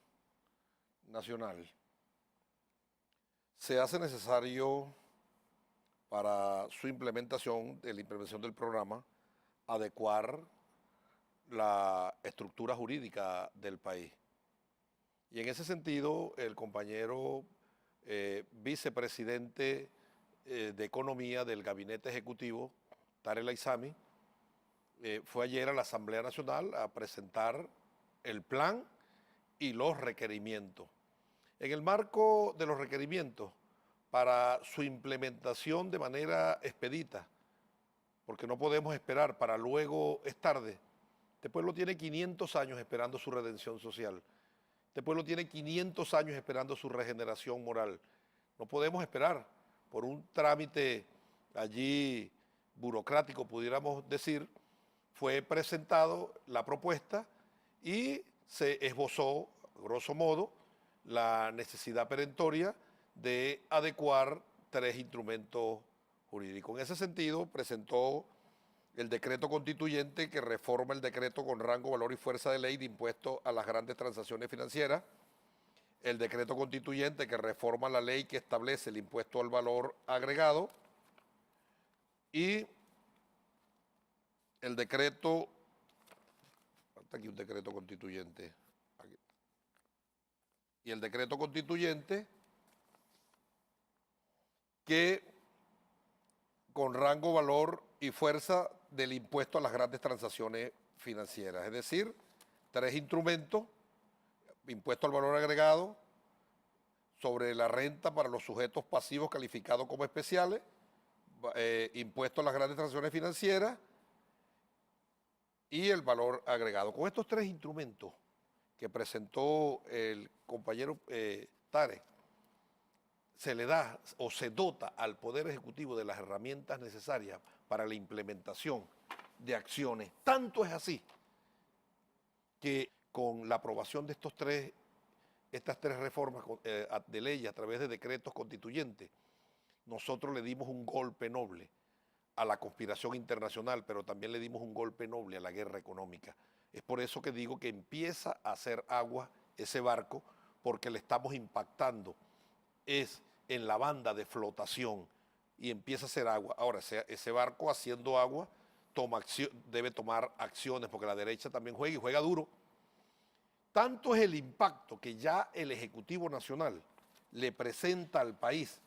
nacional, se hace necesario para su implementación, de la implementación del programa, adecuar la estructura jurídica del país. Y en ese sentido, el compañero vicepresidente de Economía del Gabinete Ejecutivo, Tarek El Aissami, fue ayer a la Asamblea Nacional a presentar el plan y los requerimientos. En el marco de los requerimientos, para su implementación de manera expedita, porque no podemos esperar para luego es tarde. Este pueblo tiene 500 años esperando su redención social. Este pueblo tiene 500 años esperando su regeneración moral. No podemos esperar por un trámite allí burocrático, pudiéramos decir. Fue presentado la propuesta y se esbozó, grosso modo, la necesidad perentoria de adecuar 3 instrumentos jurídicos. En ese sentido, presentó el decreto constituyente que reforma el decreto con rango, valor y fuerza de ley de impuesto a las grandes transacciones financieras, el decreto constituyente que reforma la ley que establece el impuesto al valor agregado y el decreto, falta aquí un decreto constituyente, aquí, y el decreto constituyente que con rango, valor y fuerza del impuesto a las grandes transacciones financieras. Es decir, 3 instrumentos: impuesto al valor agregado, sobre la renta para los sujetos pasivos calificados como especiales, impuesto a las grandes transacciones financieras y el valor agregado. Con estos 3 instrumentos que presentó el compañero Tarek, se le da o se dota al Poder Ejecutivo de las herramientas necesarias para la implementación de acciones. Tanto es así que con la aprobación de estas tres reformas de ley a través de decretos constituyentes, nosotros le dimos un golpe noble a la conspiración internacional, pero también le dimos un golpe noble a la guerra económica. Es por eso que digo que empieza a hacer agua ese barco, porque le estamos impactando es en la banda de flotación y empieza a hacer agua. Ahora, ese barco haciendo agua debe tomar acciones, porque la derecha también juega y juega duro. Tanto es el impacto que ya el Ejecutivo Nacional le presenta al país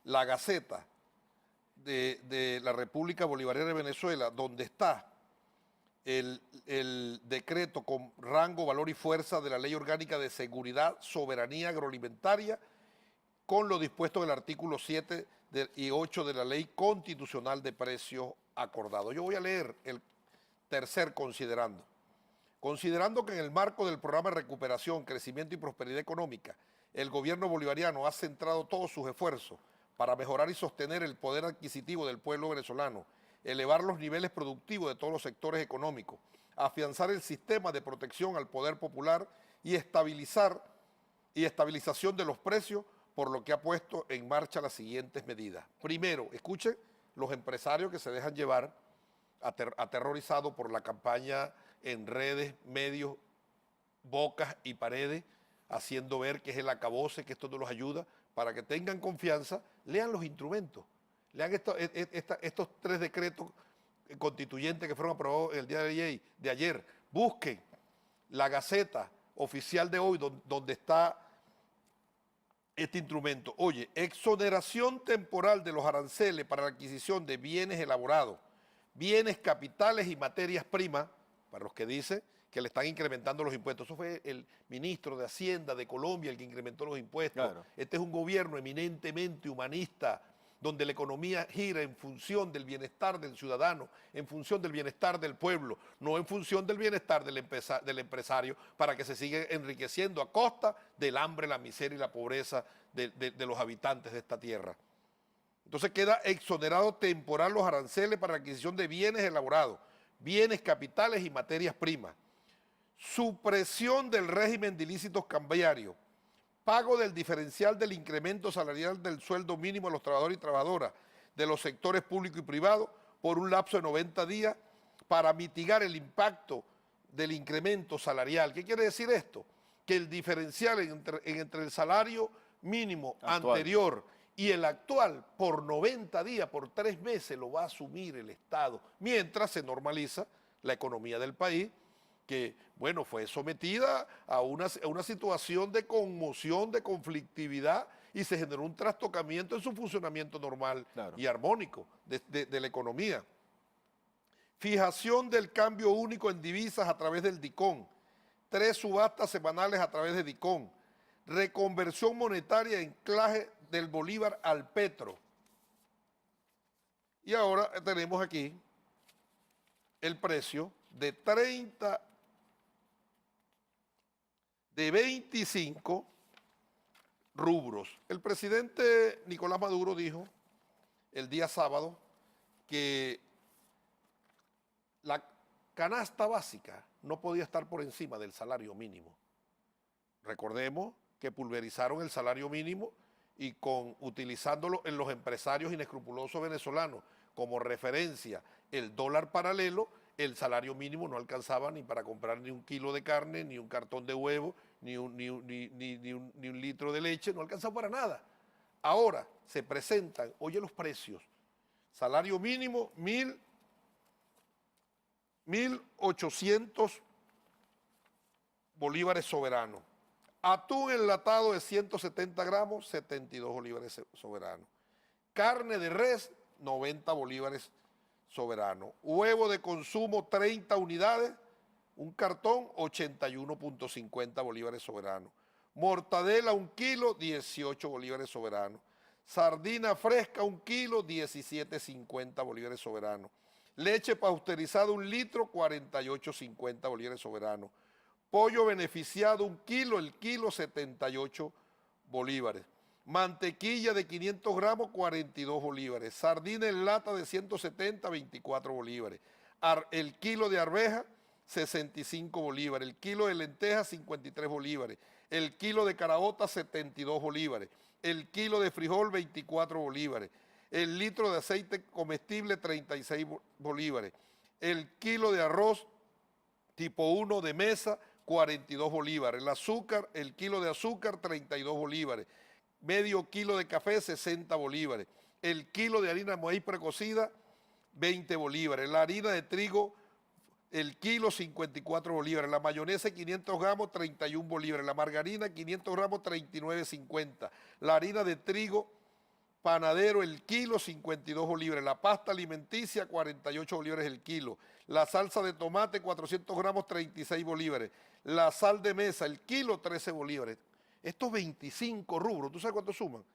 la Gaceta de la República Bolivariana de Venezuela, donde está el decreto con rango, valor y fuerza de la Ley Orgánica de Seguridad, Soberanía Agroalimentaria, con lo dispuesto en el artículo 7 y 8 de la Ley Constitucional de Precios Acordados. Yo voy a leer el tercer considerando. Considerando que en el marco del programa de recuperación, crecimiento y prosperidad económica, el gobierno bolivariano ha centrado todos sus esfuerzos para mejorar y sostener el poder adquisitivo del pueblo venezolano, elevar los niveles productivos de todos los sectores económicos, afianzar el sistema de protección al poder popular y estabilización de los precios, por lo que ha puesto en marcha las siguientes medidas. Primero, escuchen los empresarios que se dejan llevar aterrorizados por la campaña en redes, medios, bocas y paredes, haciendo ver que es el acabose, que esto no los ayuda. Para que tengan confianza, lean los instrumentos, lean estos 3 decretos constituyentes que fueron aprobados el día de ayer. Busquen la Gaceta oficial de hoy donde está este instrumento. Oye, exoneración temporal de los aranceles para la adquisición de bienes elaborados, bienes capitales y materias primas, para los que dicen que le están incrementando los impuestos. Eso fue el ministro de Hacienda de Colombia el que incrementó los impuestos. Claro. Este es un gobierno eminentemente humanista, donde la economía gira en función del bienestar del ciudadano, en función del bienestar del pueblo, no en función del bienestar del empresario, para que se siga enriqueciendo a costa del hambre, la miseria y la pobreza de los habitantes de esta tierra. Entonces queda exonerado temporal los aranceles para la adquisición de bienes elaborados, bienes capitales y materias primas. Supresión del régimen de ilícitos cambiarios, pago del diferencial del incremento salarial del sueldo mínimo a los trabajadores y trabajadoras de los sectores público y privado por un lapso de 90 días para mitigar el impacto del incremento salarial. ¿Qué quiere decir esto? Que el diferencial entre el salario mínimo anterior y el actual por 90 días, por 3 meses, lo va a asumir el Estado, mientras se normaliza la economía del país, que, bueno, fue sometida a una situación de conmoción, de conflictividad, y se generó un trastocamiento en su funcionamiento normal y armónico de la economía. Fijación del cambio único en divisas a través del DICON, 3 subastas semanales a través de DICON, reconversión monetaria en clave del bolívar al petro. Y ahora tenemos aquí el precio de 25 rubros. El presidente Nicolás Maduro dijo el día sábado que la canasta básica no podía estar por encima del salario mínimo. Recordemos que pulverizaron el salario mínimo y utilizándolo en los empresarios inescrupulosos venezolanos como referencia el dólar paralelo, el salario mínimo no alcanzaba ni para comprar ni 1 kilo de carne, ni un cartón de huevo, ni un litro de leche, no alcanzaba para nada. Ahora se presentan, oye los precios, salario mínimo 1.800 bolívares soberanos. Atún enlatado de 170 gramos, 72 bolívares soberanos. Carne de res, 90 bolívares soberanos. Huevo de consumo, 30 unidades, un cartón, 81.50 bolívares soberanos. Mortadela, 1 kilo, 18 bolívares soberanos. Sardina fresca, 1 kilo, 17.50 bolívares soberanos. Leche pasteurizada, 1 litro, 48.50 bolívares soberanos. Pollo beneficiado, 1 kilo, el kilo 78 bolívares. Mantequilla de 500 gramos, 42 bolívares. Sardina en lata de 170, 24 bolívares. El kilo de arveja, 65 bolívares. El kilo de lentejas, 53 bolívares. El kilo de caraota, 72 bolívares. el kilo de frijol 24 bolívares, el litro de aceite comestible 36 bolívares, el kilo de arroz tipo 1 de mesa 42 bolívares, el azúcar, el kilo de azúcar 32 bolívares, medio kilo de café 60 bolívares, el kilo de harina de maíz precocida 20 bolívares, la harina de trigo el kilo 54 bolívares, la mayonesa 500 gramos 31 bolívares, la margarina 500 gramos 39,50, la harina de trigo panadero el kilo 52 bolívares, la pasta alimenticia 48 bolívares el kilo, la salsa de tomate 400 gramos 36 bolívares, la sal de mesa el kilo 13 bolívares. Estos 25 rubros, ¿tú sabes cuánto suman?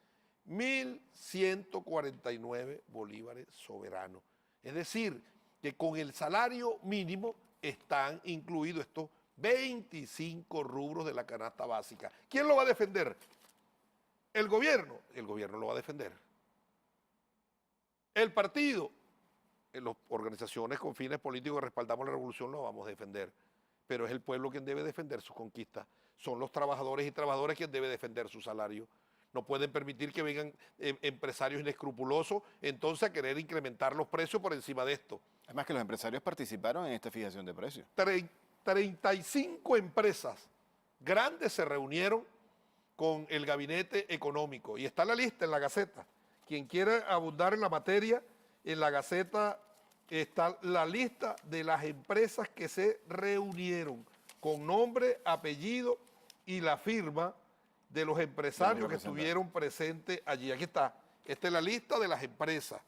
1.149 bolívares soberanos. Es decir, que con el salario mínimo están incluidos estos 25 rubros de la canasta básica. ¿Quién lo va a defender? El gobierno lo va a defender. El partido, las organizaciones con fines políticos que respaldamos la revolución lo vamos a defender. Pero es el pueblo quien debe defender sus conquistas. Son los trabajadores y trabajadoras quien debe defender su salario. No pueden permitir que vengan empresarios inescrupulosos entonces a querer incrementar los precios por encima de esto. Además que los empresarios participaron en esta fijación de precios. 35 empresas grandes se reunieron con el gabinete económico y está la lista en la Gaceta. Quien quiera abundar en la materia, en la Gaceta está la lista de las empresas que se reunieron con nombre, apellido y la firma de los empresarios que estuvieron presentes allí. Aquí está. Esta es la lista de las empresas.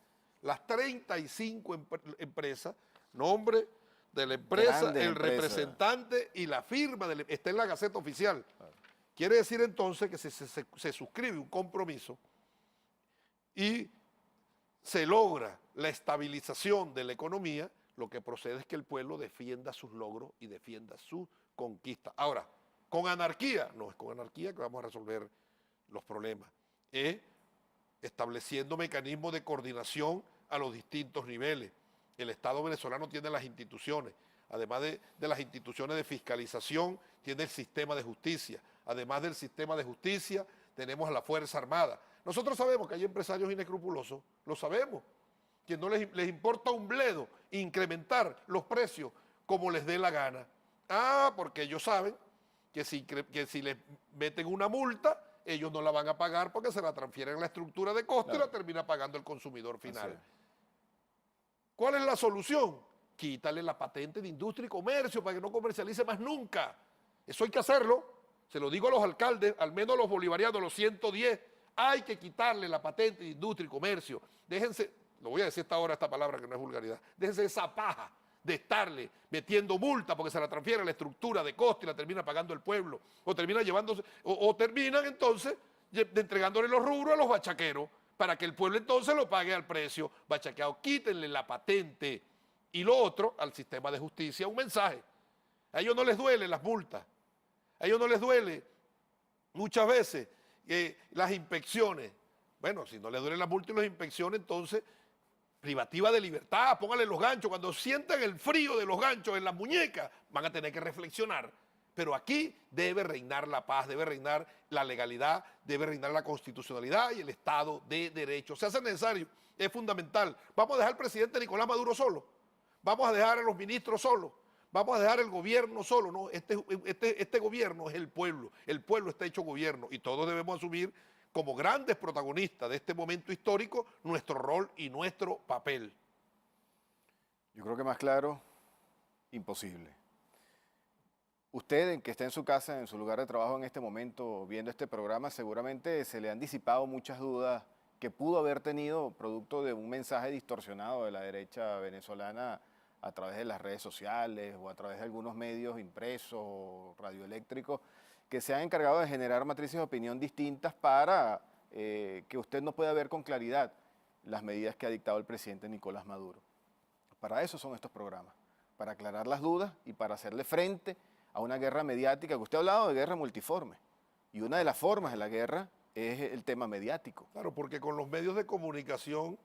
Las 35 empresas, nombre de la empresa, Grandes el empresas. Representante y la firma. Está en la Gaceta Oficial. Claro. Quiere decir entonces que se suscribe un compromiso y se logra la estabilización de la economía, lo que procede es que el pueblo defienda sus logros y defienda su conquista. Ahora, ¿con anarquía? No es con anarquía que vamos a resolver los problemas. Es estableciendo mecanismos de coordinación a los distintos niveles. El Estado venezolano tiene las instituciones. Además de las instituciones de fiscalización, tiene el sistema de justicia. Además del sistema de justicia, tenemos a la Fuerza Armada. Nosotros sabemos que hay empresarios inescrupulosos, lo sabemos, que no les importa un bledo incrementar los precios como les dé la gana. Porque ellos saben que si les meten una multa, ellos no la van a pagar porque se la transfieren a la estructura de costo, claro, y la termina pagando el consumidor final. ¿Cuál es la solución? Quítale la patente de industria y comercio para que no comercialice más nunca. Eso hay que hacerlo. Se lo digo a los alcaldes, al menos a los bolivarianos, los 110, hay que quitarle la patente de industria y comercio. Déjense, lo voy a decir esta palabra que no es vulgaridad, déjense esa paja de estarle metiendo multa porque se la transfiere a la estructura de costo y la termina pagando el pueblo, o termina llevándose, o terminan entonces entregándole los rubros a los bachaqueros para que el pueblo entonces lo pague al precio bachaqueado. Quítenle la patente. Y lo otro, al sistema de justicia, un mensaje. A ellos no les duele las multas, a ellos no les duele muchas veces las inspecciones. Bueno, si no les duele las multas y las inspecciones, entonces privativa de libertad, pónganle los ganchos. Cuando sientan el frío de los ganchos en las muñecas, van a tener que reflexionar. Pero aquí debe reinar la paz, debe reinar la legalidad, debe reinar la constitucionalidad y el Estado de Derecho. Se hace necesario, es fundamental. Vamos a dejar al presidente Nicolás Maduro solo, vamos a dejar a los ministros solos, vamos a dejar el gobierno solo. No, este gobierno es el pueblo está hecho gobierno y todos debemos asumir como grandes protagonistas de este momento histórico nuestro rol y nuestro papel. Yo creo que más claro, imposible. Usted, que está en su casa, en su lugar de trabajo en este momento, viendo este programa, seguramente se le han disipado muchas dudas que pudo haber tenido producto de un mensaje distorsionado de la derecha venezolana a través de las redes sociales o a través de algunos medios impresos o radioeléctricos que se han encargado de generar matrices de opinión distintas para que usted no pueda ver con claridad las medidas que ha dictado el presidente Nicolás Maduro. Para eso son estos programas, para aclarar las dudas y para hacerle frente a una guerra mediática, que usted ha hablado de guerra multiforme, y una de las formas de la guerra es el tema mediático. Claro, porque con los medios de comunicación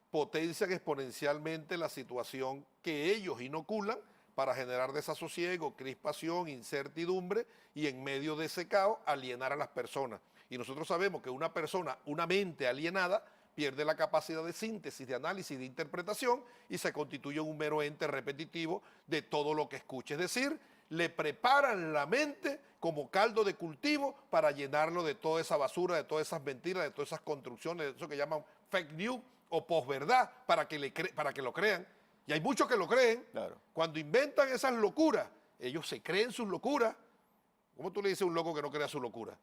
potencian exponencialmente la situación que ellos inoculan para generar desasosiego, crispación, incertidumbre y en medio de ese caos alienar a las personas. Y nosotros sabemos que una persona, una mente alienada, pierde la capacidad de síntesis, de análisis, de interpretación y se constituye un mero ente repetitivo de todo lo que escucha. Es decir, le preparan la mente como caldo de cultivo para llenarlo de toda esa basura, de todas esas mentiras, de todas esas construcciones, de eso que llaman fake news o posverdad, para que lo crean. Y hay muchos que lo creen. Claro. Cuando inventan esas locuras, ellos se creen sus locuras. ¿Cómo tú le dices a un loco que no crea su locura?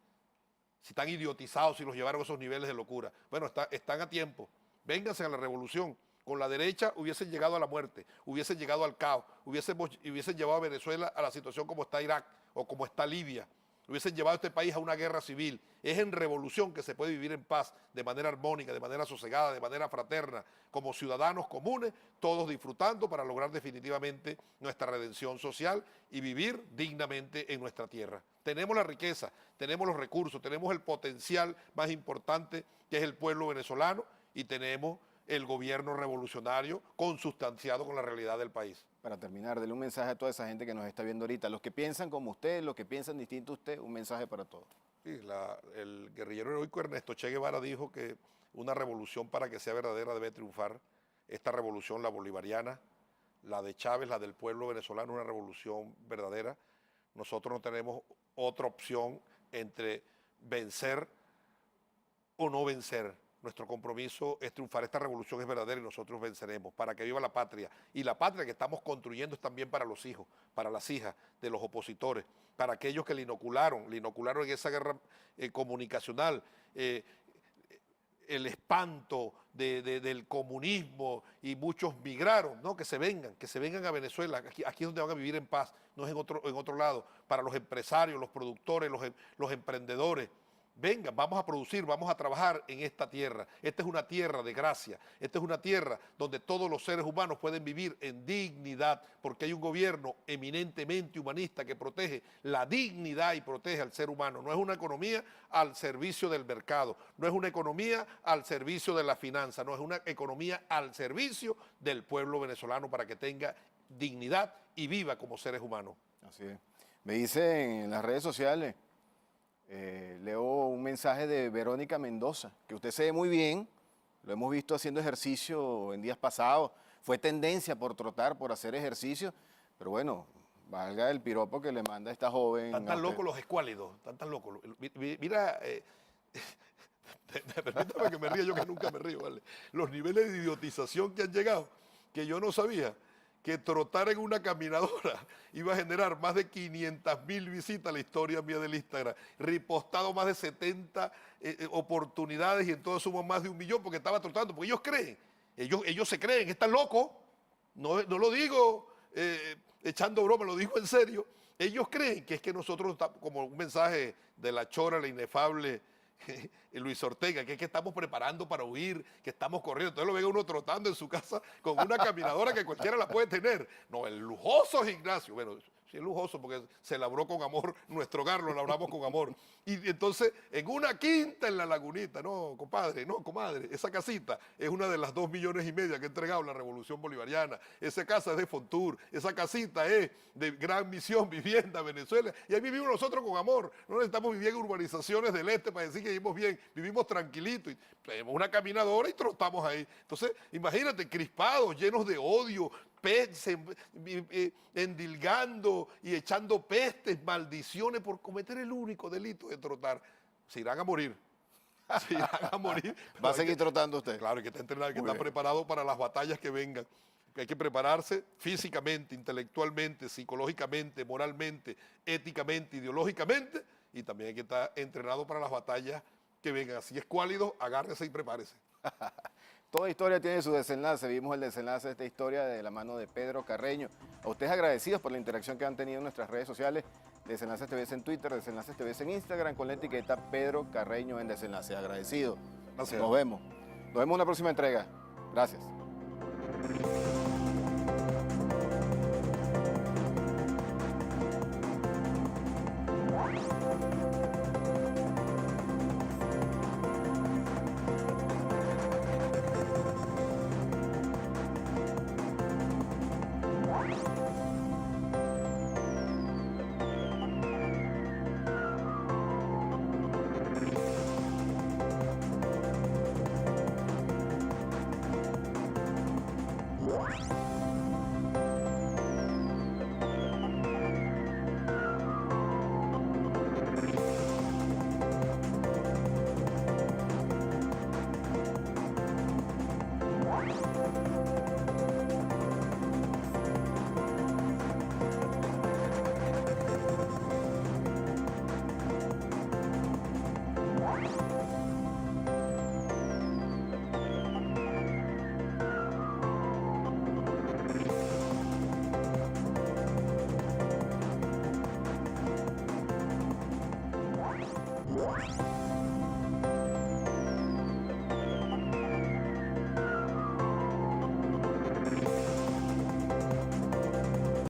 Si están idiotizados, si los llevaron a esos niveles de locura. Bueno, están a tiempo. Vénganse a la revolución. Con la derecha hubiesen llegado a la muerte, hubiesen llegado al caos, hubiesen llevado a Venezuela a la situación como está Irak o como está Libia. Hubiesen llevado a este país a una guerra civil. Es en revolución que se puede vivir en paz, de manera armónica, de manera sosegada, de manera fraterna, como ciudadanos comunes, todos disfrutando para lograr definitivamente nuestra redención social y vivir dignamente en nuestra tierra. Tenemos la riqueza, tenemos los recursos, tenemos el potencial más importante que es el pueblo venezolano y tenemos el gobierno revolucionario consubstanciado con la realidad del país. Para terminar, dele un mensaje a toda esa gente que nos está viendo ahorita, los que piensan como usted, los que piensan distinto a usted, un mensaje para todos. Sí, el guerrillero heroico Ernesto Che Guevara dijo que una revolución para que sea verdadera debe triunfar. Esta revolución, la bolivariana, la de Chávez, la del pueblo venezolano, una revolución verdadera. Nosotros no tenemos otra opción entre vencer o no vencer. Nuestro compromiso es triunfar, esta revolución es verdadera y nosotros venceremos, para que viva la patria. Y la patria que estamos construyendo es también para los hijos, para las hijas de los opositores, para aquellos que le inocularon en esa guerra comunicacional, el espanto del comunismo y muchos migraron, ¿no? Que se vengan a Venezuela, aquí es donde van a vivir en paz, no es en otro lado, para los empresarios, los productores, los emprendedores. Vengan, vamos a producir, vamos a trabajar en esta tierra. Esta es una tierra de gracia, esta es una tierra donde todos los seres humanos pueden vivir en dignidad, porque hay un gobierno eminentemente humanista que protege la dignidad y protege al ser humano. No es una economía al servicio del mercado, no es una economía al servicio de la finanza, no es una economía al servicio del pueblo venezolano para que tenga dignidad y viva como seres humanos. Así es. Me dicen en las redes sociales, leo un mensaje de Verónica Mendoza, que usted se ve muy bien, lo hemos visto haciendo ejercicio en días pasados, fue tendencia por trotar, por hacer ejercicio, pero bueno, valga el piropo que le manda esta joven. Están tan locos los escuálidos, están tan locos. Mira, permítame que me ría, yo que nunca me río, ¿vale? Los niveles de idiotización que han llegado, que yo no sabía que trotar en una caminadora iba a generar más de 500,000 visitas a la historia mía del Instagram, ripostado más de 70 oportunidades y en todo sumo más de 1 millón porque estaba trotando, porque ellos creen, ellos se creen, están locos, no lo digo echando broma, lo digo en serio, ellos creen que es que nosotros, como un mensaje de la chora, la inefable Luis Ortega, que es que estamos preparando para huir, que estamos corriendo. Entonces lo ve uno trotando en su casa con una caminadora que cualquiera la puede tener. No, el lujoso gimnasio. Bueno, sí es lujoso porque se labró con amor, nuestro hogar lo labramos con amor. Y entonces, en una quinta en la Lagunita, no, compadre, no, comadre, esa casita es una de las 2,5 millones que ha entregado la Revolución Bolivariana. Esa casa es de Fontur, esa casita es de Gran Misión, Vivienda, Venezuela. Y ahí vivimos nosotros con amor. No necesitamos vivir en urbanizaciones del este para decir que vivimos bien, vivimos tranquilitos. Y tenemos una caminadora y trotamos ahí. Entonces, imagínate, crispados, llenos de odio, endilgando y echando pestes, maldiciones por cometer el único delito de trotar. Se irán a morir. Se irán a morir. ¿Va a seguir trotando usted? Claro, que está entrenado, que está preparado para las batallas que vengan. Que hay que prepararse físicamente, intelectualmente, psicológicamente, moralmente, éticamente, ideológicamente, y también hay que estar entrenado para las batallas que vengan. Así es cuálido, agárrese y prepárese. Toda historia tiene su desenlace. Vimos el desenlace de esta historia de la mano de Pedro Carreño. A ustedes agradecidos por la interacción que han tenido en nuestras redes sociales. Desenlaces TV en Twitter, Desenlaces TV en Instagram, con la etiqueta Pedro Carreño en Desenlace. Agradecido. Gracias. Nos vemos. Nos vemos en una próxima entrega. Gracias.